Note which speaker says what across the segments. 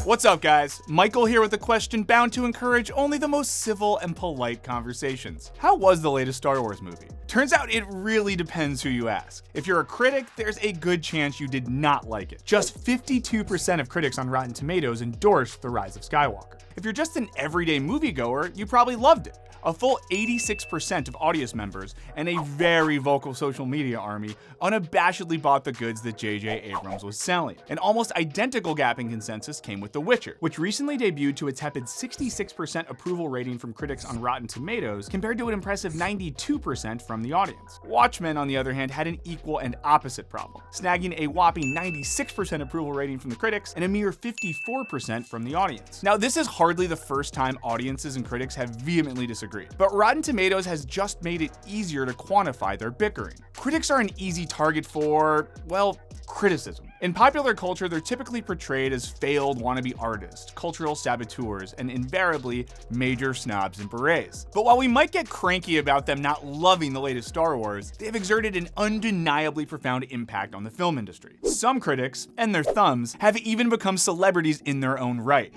Speaker 1: What's up, guys? Michael here with a question bound to encourage only the most civil and polite conversations. How was the latest Star Wars movie? Turns out it really depends who you ask. If you're a critic, there's a good chance you did not like it. Just 52% of critics on Rotten Tomatoes endorsed The Rise of Skywalker. If you're just an everyday moviegoer, you probably loved it. A full 86% of audience members and a very vocal social media army unabashedly bought the goods that J.J. Abrams was selling. An almost identical gap in consensus came with The Witcher, which recently debuted to a tepid 66% approval rating from critics on Rotten Tomatoes compared to an impressive 92% from the audience. Watchmen, on the other hand, had an equal and opposite problem, snagging a whopping 96% approval rating from the critics and a mere 54% from the audience. Now, this is hardly the first time audiences and critics have vehemently disagreed. But Rotten Tomatoes has just made it easier to quantify their bickering. Critics are an easy target for, well, criticism. In popular culture, they're typically portrayed as failed wannabe artists, cultural saboteurs, and invariably major snobs and berets. But while we might get cranky about them not loving the latest Star Wars, they have exerted an undeniably profound impact on the film industry. Some critics, and their thumbs, have even become celebrities in their own right.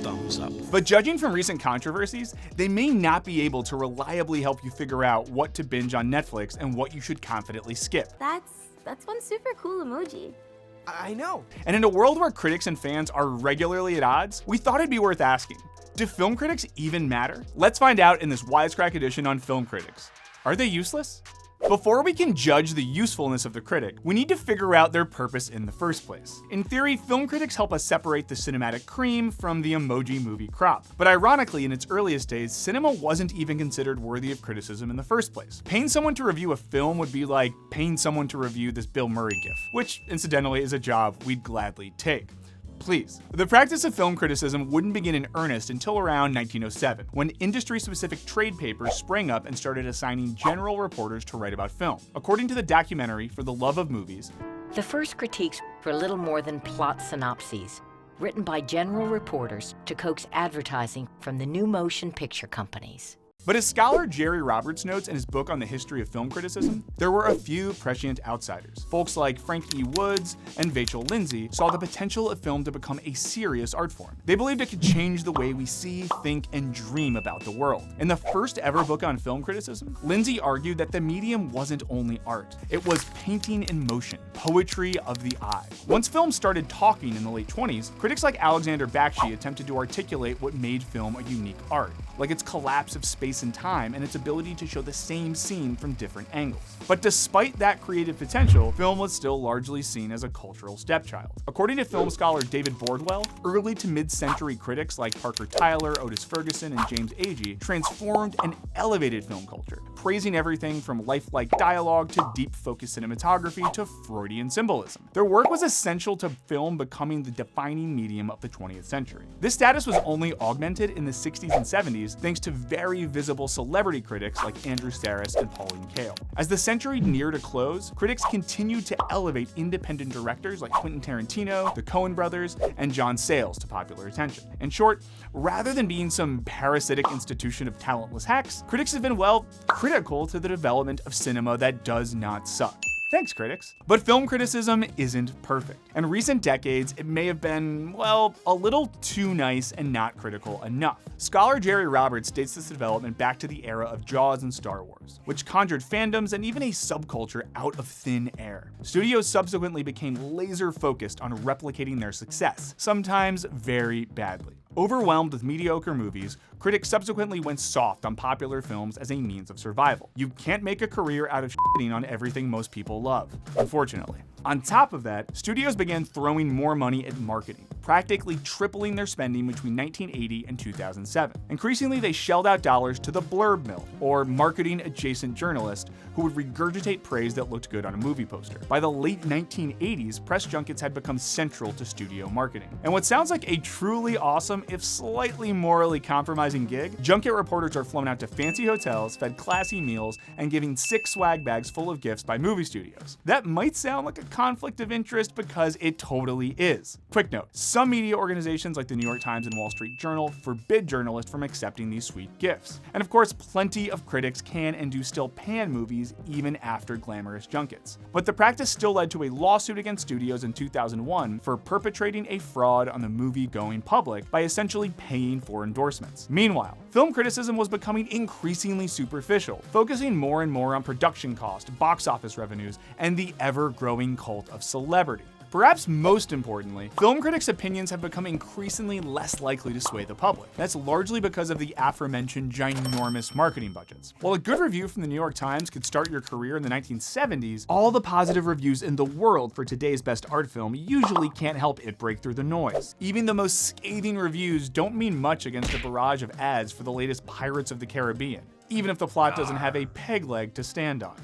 Speaker 1: Thumbs up. But judging from recent controversies, they may not be able to reliably help you figure out what to binge on Netflix and what you should confidently skip.
Speaker 2: That's one super cool emoji.
Speaker 3: I know.
Speaker 1: And in a world where critics and fans are regularly at odds, we thought it'd be worth asking, do film critics even matter? Let's find out in this Wisecrack edition on film critics. Are they useless? Before we can judge the usefulness of the critic, we need to figure out their purpose in the first place. In theory, film critics help us separate the cinematic cream from the emoji movie crop. But ironically, in its earliest days, cinema wasn't even considered worthy of criticism in the first place. Paying someone to review a film would be like paying someone to review this Bill Murray gif, which incidentally is a job we'd gladly take. Please. The practice of film criticism wouldn't begin in earnest until around 1907, when industry-specific trade papers sprang up and started assigning general reporters to write about film. According to the documentary For the Love of Movies,
Speaker 4: the first critiques were little more than plot synopses, written by general reporters to coax advertising from the new motion picture companies.
Speaker 1: But as scholar Jerry Roberts notes in his book on the history of film criticism, there were a few prescient outsiders. Folks like Frank E. Woods and Vachel Lindsay saw the potential of film to become a serious art form. They believed it could change the way we see, think, and dream about the world. In the first ever book on film criticism, Lindsay argued that the medium wasn't only art. It was painting in motion, poetry of the eye. Once film started talking in the late 20s, critics like Alexander Bakshi attempted to articulate what made film a unique art, like its collapse of space and time and its ability to show the same scene from different angles. But despite that creative potential, film was still largely seen as a cultural stepchild. According to film scholar David Bordwell, early to mid-century critics like Parker Tyler, Otis Ferguson, and James Agee transformed and elevated film culture, praising everything from lifelike dialogue to deep-focused cinematography to Freudian symbolism. Their work was essential to film becoming the defining medium of the 20th century. This status was only augmented in the 60s and 70s thanks to very visible celebrity critics like Andrew Sarris and Pauline Kael. As the century neared a close, critics continued to elevate independent directors like Quentin Tarantino, the Coen brothers, and John Sayles to popular attention. In short, rather than being some parasitic institution of talentless hacks, critics have been, well, critical to the development of cinema that does not suck. Thanks, critics. But film criticism isn't perfect. In recent decades, it may have been, well, a little too nice and not critical enough. Scholar Jerry Roberts dates this development back to the era of Jaws and Star Wars, which conjured fandoms and even a subculture out of thin air. Studios subsequently became laser-focused on replicating their success, sometimes very badly. Overwhelmed with mediocre movies, critics subsequently went soft on popular films as a means of survival. You can't make a career out of shitting on everything most people love, unfortunately. On top of that, studios began throwing more money at marketing, practically tripling their spending between 1980 and 2007. Increasingly, they shelled out dollars to the blurb mill, or marketing-adjacent journalist, who would regurgitate praise that looked good on a movie poster. By the late 1980s, press junkets had become central to studio marketing. And what sounds like a truly awesome, if slightly morally compromising gig, junket reporters are flown out to fancy hotels, fed classy meals, and given 6 swag bags full of gifts by movie studios. That might sound like a conflict of interest because it totally is. Quick note, some media organizations like the New York Times and Wall Street Journal forbid journalists from accepting these sweet gifts. And of course, plenty of critics can and do still pan movies even after glamorous junkets. But the practice still led to a lawsuit against studios in 2001 for perpetrating a fraud on the movie-going public by essentially paying for endorsements. Meanwhile, film criticism was becoming increasingly superficial, focusing more and more on production cost, box office revenues, and the ever-growing cult of celebrity. Perhaps most importantly, film critics' opinions have become increasingly less likely to sway the public. That's largely because of the aforementioned ginormous marketing budgets. While a good review from the New York Times could start your career in the 1970s, all the positive reviews in the world for today's best art film usually can't help it break through the noise. Even the most scathing reviews don't mean much against a barrage of ads for the latest Pirates of the Caribbean, even if the plot doesn't have a peg leg to stand on.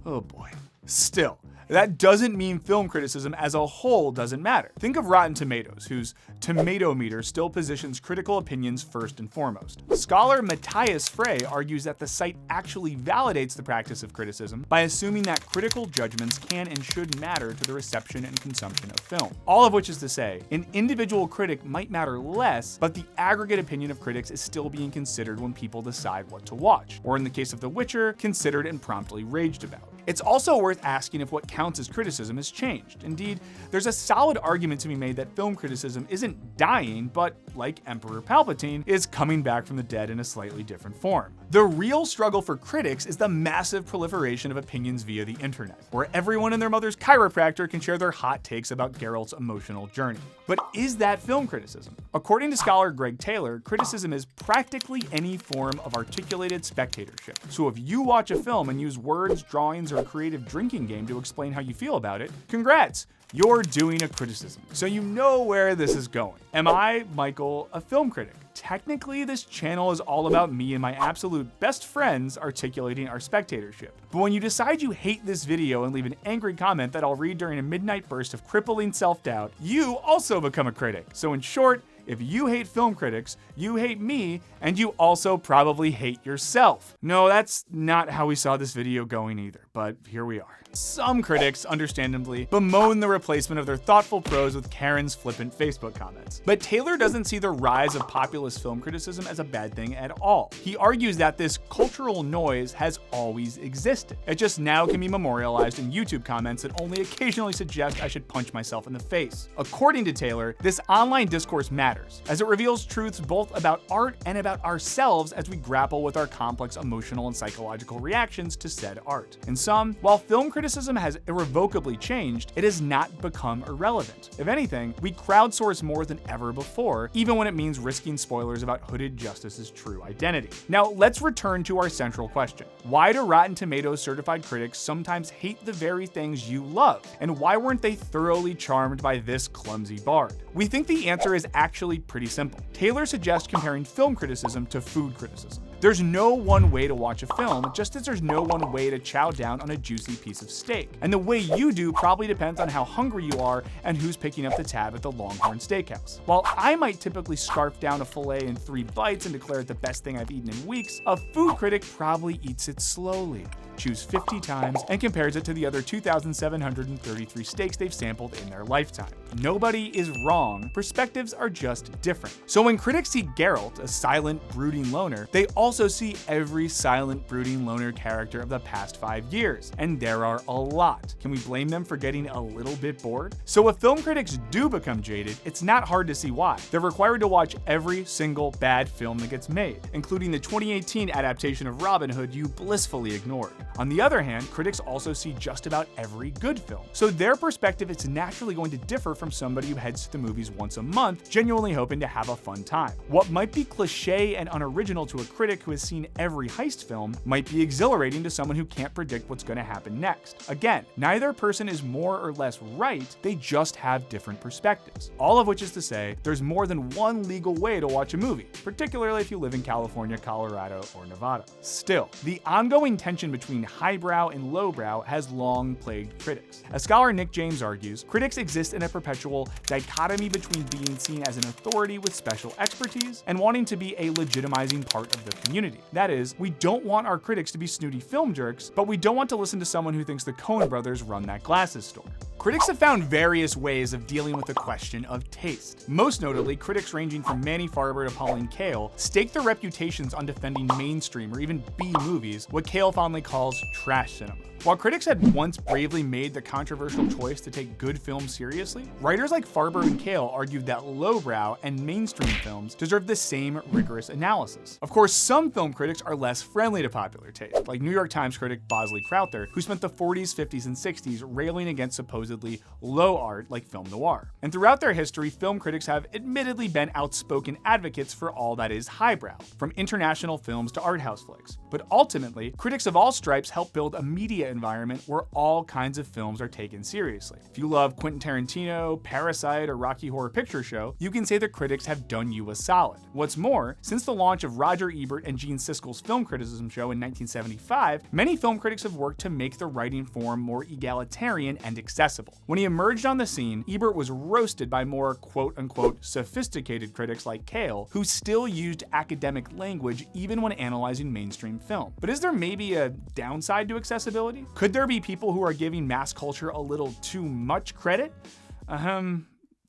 Speaker 1: Oh boy. Still, that doesn't mean film criticism as a whole doesn't matter. Think of Rotten Tomatoes, whose tomato meter still positions critical opinions first and foremost. Scholar Matthias Frey argues that the site actually validates the practice of criticism by assuming that critical judgments can and should matter to the reception and consumption of film. All of which is to say, an individual critic might matter less, but the aggregate opinion of critics is still being considered when people decide what to watch, or in the case of The Witcher, considered and promptly raged about. It's also worth asking if what counts as criticism has changed. Indeed, there's a solid argument to be made that film criticism isn't dying, but like Emperor Palpatine, is coming back from the dead in a slightly different form. The real struggle for critics is the massive proliferation of opinions via the internet, where everyone and their mother's chiropractor can share their hot takes about Geralt's emotional journey. But is that film criticism? According to scholar Greg Taylor, criticism is practically any form of articulated spectatorship. So if you watch a film and use words, drawings, or a creative drinking game to explain how you feel about it, congrats! You're doing a criticism. So you know where this is going. Am I, Michael, a film critic? Technically, this channel is all about me and my absolute best friends articulating our spectatorship. But when you decide you hate this video and leave an angry comment that I'll read during a midnight burst of crippling self-doubt, you also become a critic. So in short, if you hate film critics, you hate me, and you also probably hate yourself. No, that's not how we saw this video going either, but here we are. Some critics, understandably, bemoan the replacement of their thoughtful prose with Karen's flippant Facebook comments. But Taylor doesn't see the rise of populist film criticism as a bad thing at all. He argues that this cultural noise has always existed. It just now can be memorialized in YouTube comments that only occasionally suggest I should punch myself in the face. According to Taylor, this online discourse matters, as it reveals truths both about art and about ourselves as we grapple with our complex emotional and psychological reactions to said art. In sum, while film criticism has irrevocably changed, it has not become irrelevant. If anything, we crowdsource more than ever before, even when it means risking spoilers about Hooded Justice's true identity. Now, let's return to our central question. Why do Rotten Tomatoes certified critics sometimes hate the very things you love? And why weren't they thoroughly charmed by this clumsy bard? We think the answer is actually pretty simple. Taylor suggests comparing film criticism to food criticism. There's no one way to watch a film, just as there's no one way to chow down on a juicy piece of steak. And the way you do probably depends on how hungry you are and who's picking up the tab at the Longhorn Steakhouse. While I might typically scarf down a filet in 3 bites and declare it the best thing I've eaten in weeks, a food critic probably eats it slowly, chews 50 times, and compares it to the other 2,733 steaks they've sampled in their lifetime. Nobody is wrong, perspectives are just different. So when critics see Geralt, a silent, brooding loner, they also see every silent, brooding loner character of the past 5 years, and there are a lot. Can we blame them for getting a little bit bored? So if film critics do become jaded, it's not hard to see why. They're required to watch every single bad film that gets made, including the 2018 adaptation of Robin Hood you blissfully ignored. On the other hand, critics also see just about every good film. So their perspective is naturally going to differ from somebody who heads to the movies once a month, genuinely hoping to have a fun time. What might be cliche and unoriginal to a critic who has seen every heist film might be exhilarating to someone who can't predict what's going to happen next. Again, neither person is more or less right, they just have different perspectives. All of which is to say, there's more than one legal way to watch a movie, particularly if you live in California, Colorado, or Nevada. Still, the ongoing tension between highbrow and lowbrow has long plagued critics. As scholar Nick James argues, critics exist in a perpetual dichotomy between being seen as an authority with special expertise and wanting to be a legitimizing part of the community. That is, we don't want our critics to be snooty film jerks, but we don't want to listen to someone who thinks the Coen brothers run that glasses store. Critics have found various ways of dealing with the question of taste. Most notably, critics ranging from Manny Farber to Pauline Kael stake their reputations on defending mainstream or even B movies, what Kael fondly calls trash cinema. While critics had once bravely made the controversial choice to take good films seriously, writers like Farber and Kael argued that lowbrow and mainstream films deserve the same rigorous analysis. Of course, some film critics are less friendly to popular taste, like New York Times critic Bosley Crowther, who spent the 40s, 50s, and 60s railing against supposedly low art like film noir. And throughout their history, film critics have admittedly been outspoken advocates for all that is highbrow, from international films to art house flicks. But ultimately, critics of all stripes help build a media environment where all kinds of films are taken seriously. If you love Quentin Tarantino, Parasite, or Rocky Horror Picture Show, you can say the critics have done you a solid. What's more, since the launch of Roger Ebert and Gene Siskel's film criticism show in 1975, many film critics have worked to make the writing form more egalitarian and accessible. When he emerged on the scene, Ebert was roasted by more quote-unquote sophisticated critics like Kael, who still used academic language even when analyzing mainstream film. But is there maybe a downside to accessibility? Could there be people who are giving mass culture a little too much credit?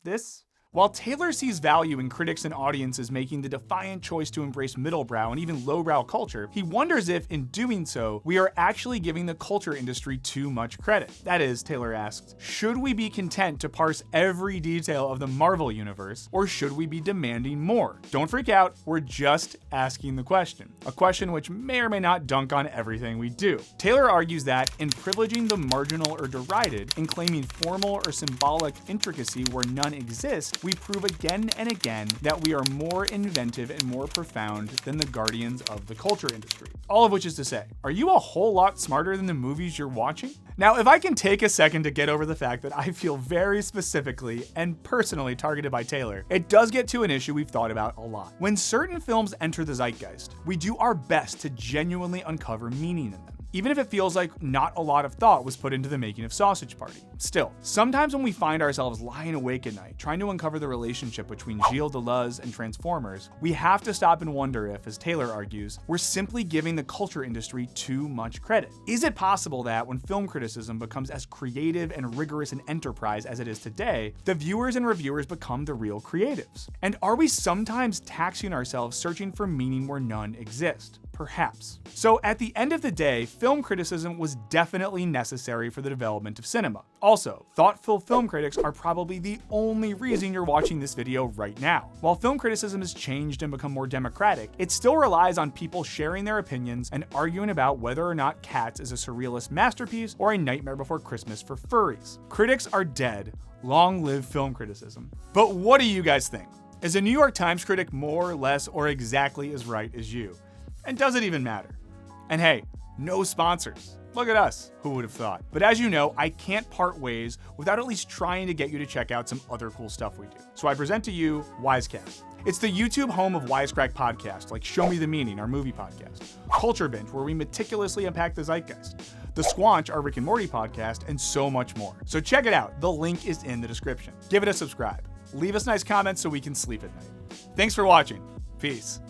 Speaker 1: This? While Taylor sees value in critics and audiences making the defiant choice to embrace middlebrow and even lowbrow culture, he wonders if, in doing so, we are actually giving the culture industry too much credit. That is, Taylor asks, should we be content to parse every detail of the Marvel universe, or should we be demanding more? Don't freak out, we're just asking the question. A question which may or may not dunk on everything we do. Taylor argues that, in privileging the marginal or derided, and claiming formal or symbolic intricacy where none exists, we prove again and again that we are more inventive and more profound than the guardians of the culture industry. All of which is to say, are you a whole lot smarter than the movies you're watching? Now, if I can take a second to get over the fact that I feel very specifically and personally targeted by Taylor, it does get to an issue we've thought about a lot. When certain films enter the zeitgeist, we do our best to genuinely uncover meaning in them, even if it feels like not a lot of thought was put into the making of Sausage Party. Still, sometimes when we find ourselves lying awake at night trying to uncover the relationship between Gilles Deleuze and Transformers, we have to stop and wonder if, as Taylor argues, we're simply giving the culture industry too much credit. Is it possible that when film criticism becomes as creative and rigorous an enterprise as it is today, the viewers and reviewers become the real creatives? And are we sometimes taxing ourselves searching for meaning where none exist? Perhaps. So at the end of the day, film criticism was definitely necessary for the development of cinema. Also, thoughtful film critics are probably the only reason you're watching this video right now. While film criticism has changed and become more democratic, it still relies on people sharing their opinions and arguing about whether or not Cats is a surrealist masterpiece or a Nightmare Before Christmas for furries. Critics are dead. Long live film criticism. But what do you guys think? Is a New York Times critic more, less, or exactly as right as you? And does it even matter? And hey, no sponsors. Look at us, who would have thought? But as you know, I can't part ways without at least trying to get you to check out some other cool stuff we do. So I present to you Wisecrack. It's the YouTube home of Wisecrack podcasts like Show Me the Meaning, our movie podcast, Culture Binge, where we meticulously unpack the zeitgeist, The Squanch, our Rick and Morty podcast, and so much more. So check it out. The link is in the description. Give it a subscribe. Leave us nice comments so we can sleep at night. Thanks for watching. Peace.